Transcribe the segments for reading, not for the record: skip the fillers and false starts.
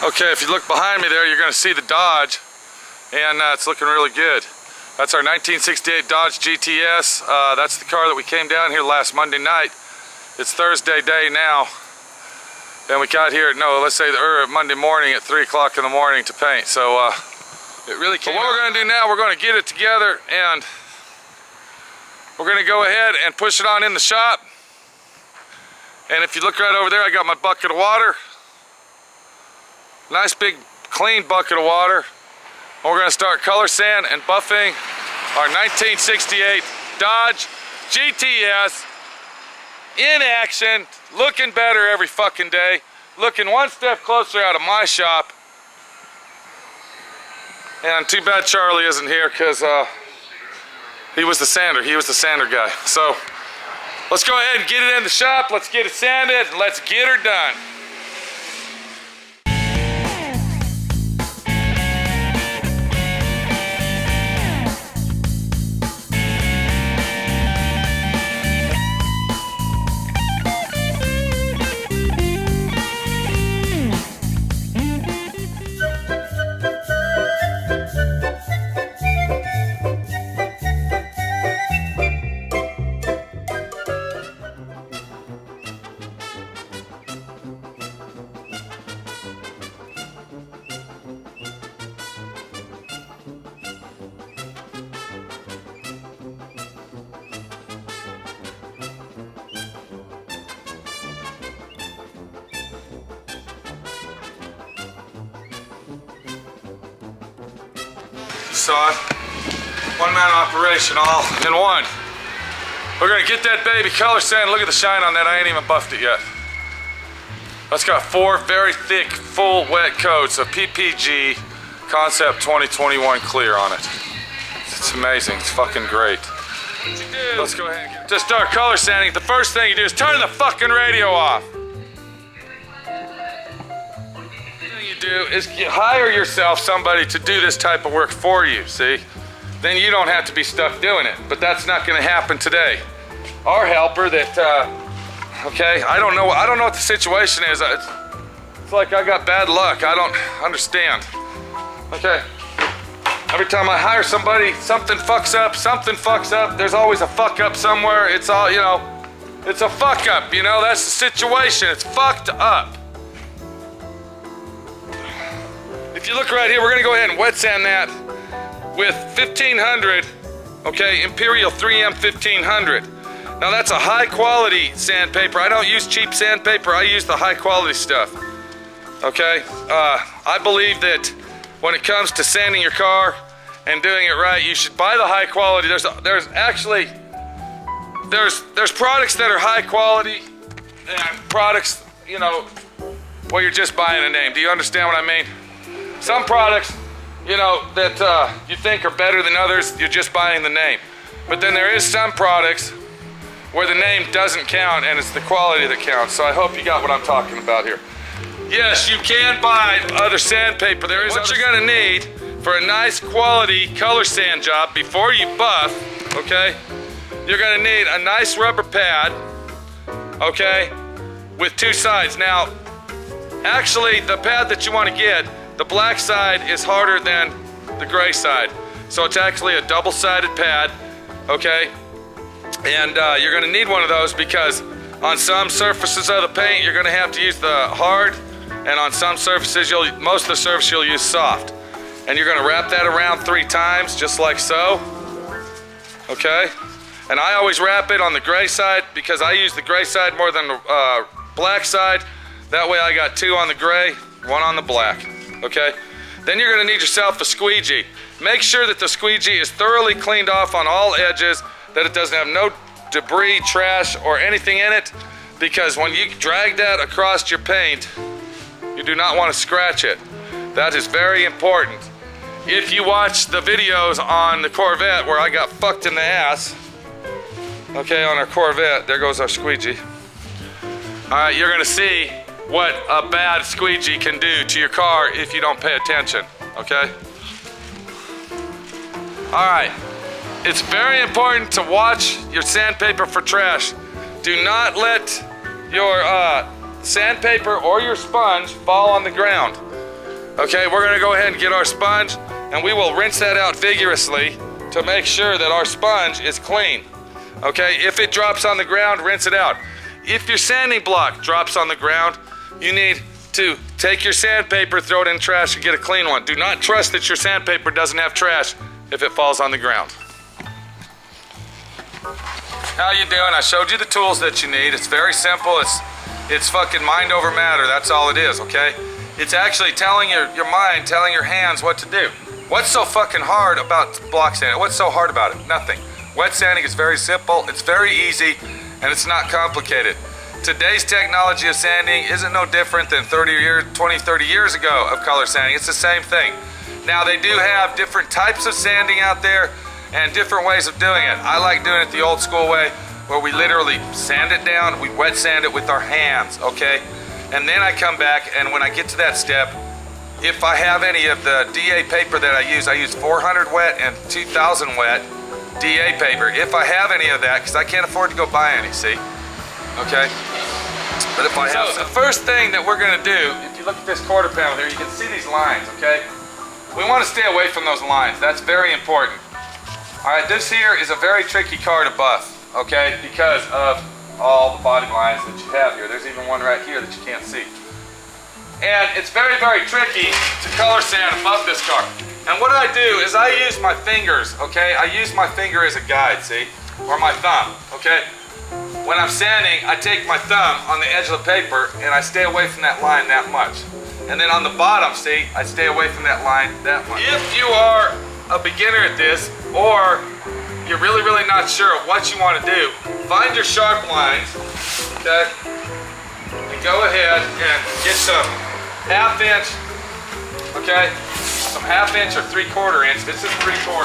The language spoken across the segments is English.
Okay, if you look behind me there, you're gonna see the Dodge, and it's looking really good. That's our 1968 Dodge GTS. That's the car that we came down here last Monday night. It's Thursday day now, and we got here at, let's say Monday morning at 3 o'clock in the morning to paint. So it really came. What we're gonna do now, we're gonna get it together, and we're gonna go ahead and push it on in the shop. And if you look right over there, I got my bucket of water. Nice big clean bucket of water. And we're gonna start color sand and buffing our 1968 Dodge GTS in action, looking better every fucking day, looking one step closer out of my shop. And too bad Charlie isn't here, because he was the sander guy. So let's go ahead and get it in the shop, let's get it sanded, and let's get her done. Saw it. One-man operation, all in one. We're gonna get that baby color sand. Look at the shine on that. I ain't even buffed it yet. That's got 4 very thick, full wet coats of PPG Concept 2021 clear on it. It's amazing. It's fucking great. Let's go ahead and get it. To start color sanding, the first thing you do is turn the fucking radio off. Do is hire yourself somebody to do this type of work for you, see? Then you don't have to be stuck doing it, but that's not gonna happen today. Our helper that, okay, I don't know what the situation is. It's like I got bad luck, I don't understand. Okay, every time I hire somebody, something fucks up, there's always a fuck up somewhere. It's all, it's a fuck up, that's the situation, it's fucked up. If you look right here, we're gonna go ahead and wet sand that with 1500, okay, Imperial 3M 1500. Now that's a high quality sandpaper. I don't use cheap sandpaper, I use the high quality stuff, okay? I believe that when it comes to sanding your car and doing it right, you should buy the high quality. There's products that are high quality and products, where you're just buying a name. Do you understand what I mean? Some products, that you think are better than others, you're just buying the name. But then there is some products where the name doesn't count and it's the quality that counts. So I hope you got what I'm talking about here. Yes, you can buy other sandpaper. There is what you're gonna need for a nice quality color sand job before you buff, okay? You're gonna need a nice rubber pad, okay, with 2 sides. Now, actually, the pad that you wanna get, the black side is harder than the gray side. So it's actually a double-sided pad, okay? And you're gonna need one of those because on some surfaces of the paint, you're gonna have to use the hard, and on some surfaces, most of the surface you'll use soft. And you're gonna wrap that around 3 times, just like so, okay? And I always wrap it on the gray side because I use the gray side more than the black side. That way I got 2 on the gray, 1 on the black. Okay, then you're gonna need yourself a squeegee. Make sure that the squeegee is thoroughly cleaned off on all edges, that it doesn't have no debris, trash, or anything in it, because when you drag that across your paint, you do not want to scratch it. That is very important. If you watch the videos on the Corvette where I got fucked in the ass, okay, on our Corvette, there goes our squeegee. All right, you're gonna see what a bad squeegee can do to your car if you don't pay attention, okay? All right, it's very important to watch your sandpaper for trash. Do not let your sandpaper or your sponge fall on the ground. Okay, we're gonna go ahead and get our sponge and we will rinse that out vigorously to make sure that our sponge is clean. Okay, if it drops on the ground, rinse it out. If your sanding block drops on the ground, you need to take your sandpaper, throw it in the trash, and get a clean one. Do not trust that your sandpaper doesn't have trash if it falls on the ground. How you doing? I showed you the tools that you need. It's very simple. It's fucking mind over matter. That's all it is, okay? It's actually telling your mind, telling your hands what to do. What's so fucking hard about block sanding? What's so hard about it? Nothing. Wet sanding is very simple, it's very easy, and it's not complicated. Today's technology of sanding isn't no different than 20, 30 years ago of color sanding. It's the same thing. Now they do have different types of sanding out there and different ways of doing it. I like doing it the old school way, where we literally sand it down, we wet sand it with our hands, okay? And then I come back, and when I get to that step, if I have any of the DA paper that I use 400 wet and 2000 wet DA paper. If I have any of that, because I can't afford to go buy any, see? Okay? But if I have some. The first thing that we're gonna do, if you look at this quarter panel here, you can see these lines, okay? We wanna stay away from those lines. That's very important. All right, this here is a very tricky car to buff, okay? Because of all the body lines that you have here. There's even one right here that you can't see. And it's very, very tricky to color sand above this car. And what I do is I use my fingers, okay? I use my finger as a guide, see? Or my thumb, okay? When I'm sanding, I take my thumb on the edge of the paper and I stay away from that line that much. And then on the bottom, see, I stay away from that line that much. If you are a beginner at this, or you're really, really not sure of what you want to do, find your sharp lines, okay? And go ahead and get some 1/2 inch, okay? Some 1/2 inch or 3/4 inch. This is 3/4.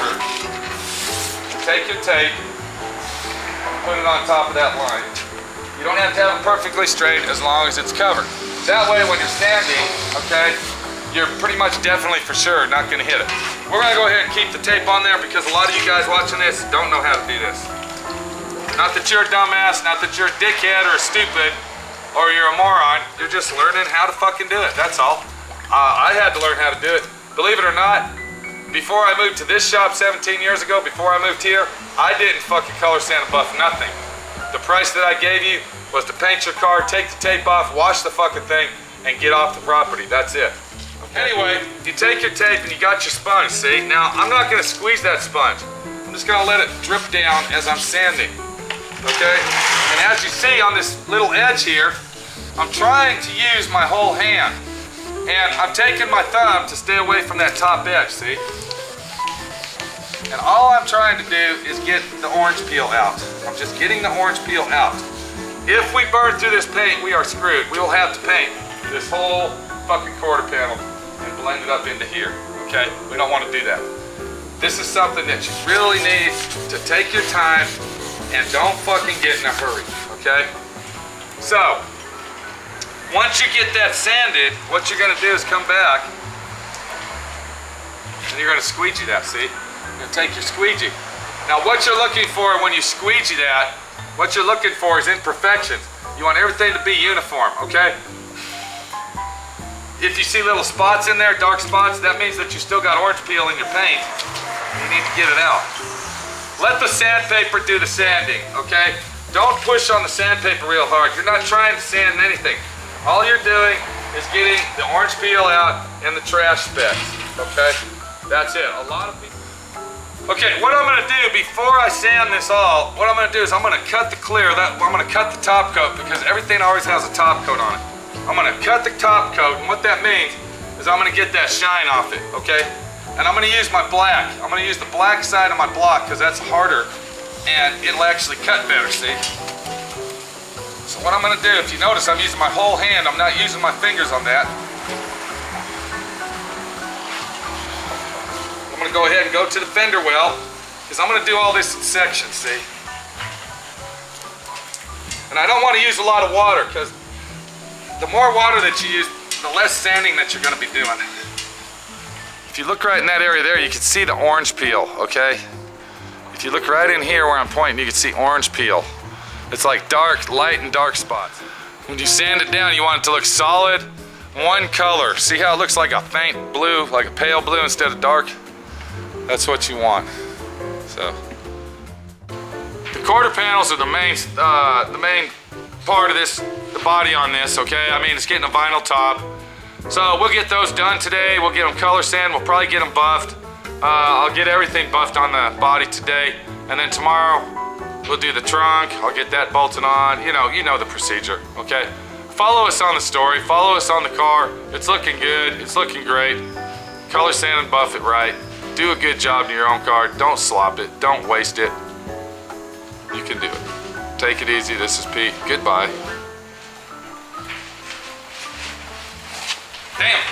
Take your tape, put it on top of that line. You don't have to have it perfectly straight as long as it's covered. That way when you're sanding, okay, you're pretty much definitely for sure not gonna hit it. We're gonna go ahead and keep the tape on there because a lot of you guys watching this don't know how to do this. Not that you're a dumbass, not that you're a dickhead or a stupid or you're a moron. You're just learning how to fucking do it, that's all. I had to learn how to do it. Believe it or not, before I moved to this shop 17 years ago, before I moved here, I didn't fucking color sand and buff nothing. The price that I gave you was to paint your car, take the tape off, wash the fucking thing, and get off the property. That's it. Okay. Anyway, you take your tape and you got your sponge, see? Now, I'm not gonna squeeze that sponge. I'm just gonna let it drip down as I'm sanding, okay? And as you see on this little edge here, I'm trying to use my whole hand. And I'm taking my thumb to stay away from that top edge, see? And all I'm trying to do is get the orange peel out. I'm just getting the orange peel out. If we burn through this paint, we are screwed. We will have to paint this whole fucking quarter panel and blend it up into here, okay? We don't want to do that. This is something that you really need to take your time and don't fucking get in a hurry, okay? So, once you get that sanded, what you're gonna do is come back and you're gonna squeegee that, see? You're gonna take your squeegee. Now what you're looking for when you squeegee that, what you're looking for is imperfections. You want everything to be uniform, okay? If you see little spots in there, dark spots, that means that you still got orange peel in your paint. You need to get it out. Let the sandpaper do the sanding, okay? Don't push on the sandpaper real hard. You're not trying to sand anything. All you're doing is getting the orange peel out and the trash specks, okay? That's it. A lot of people. Okay, what I'm gonna do before I sand this all, what I'm gonna do is I'm gonna cut the clear, I'm gonna cut the top coat because everything always has a top coat on it. I'm gonna cut the top coat, and what that means is I'm gonna get that shine off it, okay? And I'm gonna use my black. I'm gonna use the black side of my block because that's harder and it'll actually cut better, see? So what I'm gonna do, if you notice, I'm using my whole hand. I'm not using my fingers on that. I'm gonna go ahead and go to the fender well because I'm gonna do all this in sections, see? And I don't wanna use a lot of water because the more water that you use, the less sanding that you're gonna be doing. If you look right in that area there, you can see the orange peel, okay? If you look right in here where I'm pointing, you can see orange peel. It's like dark, light and dark spots. When you sand it down, you want it to look solid. one color. See how it looks like a faint blue, like a pale blue instead of dark? That's what you want. So the quarter panels are the main part of this, the body on this, okay? I mean, it's getting a vinyl top. So we'll get those done today. We'll get them color sand. We'll probably get them buffed. I'll get everything buffed on the body today. And then tomorrow, we'll do the trunk. I'll get that bolted on. You know the procedure, okay? Follow us on the story. Follow us on the car. It's looking good. It's looking great. Color sand and buff it right. Do a good job to your own car. Don't slop it. Don't waste it. You can do it. Take it easy. This is Pete. Goodbye. Damn.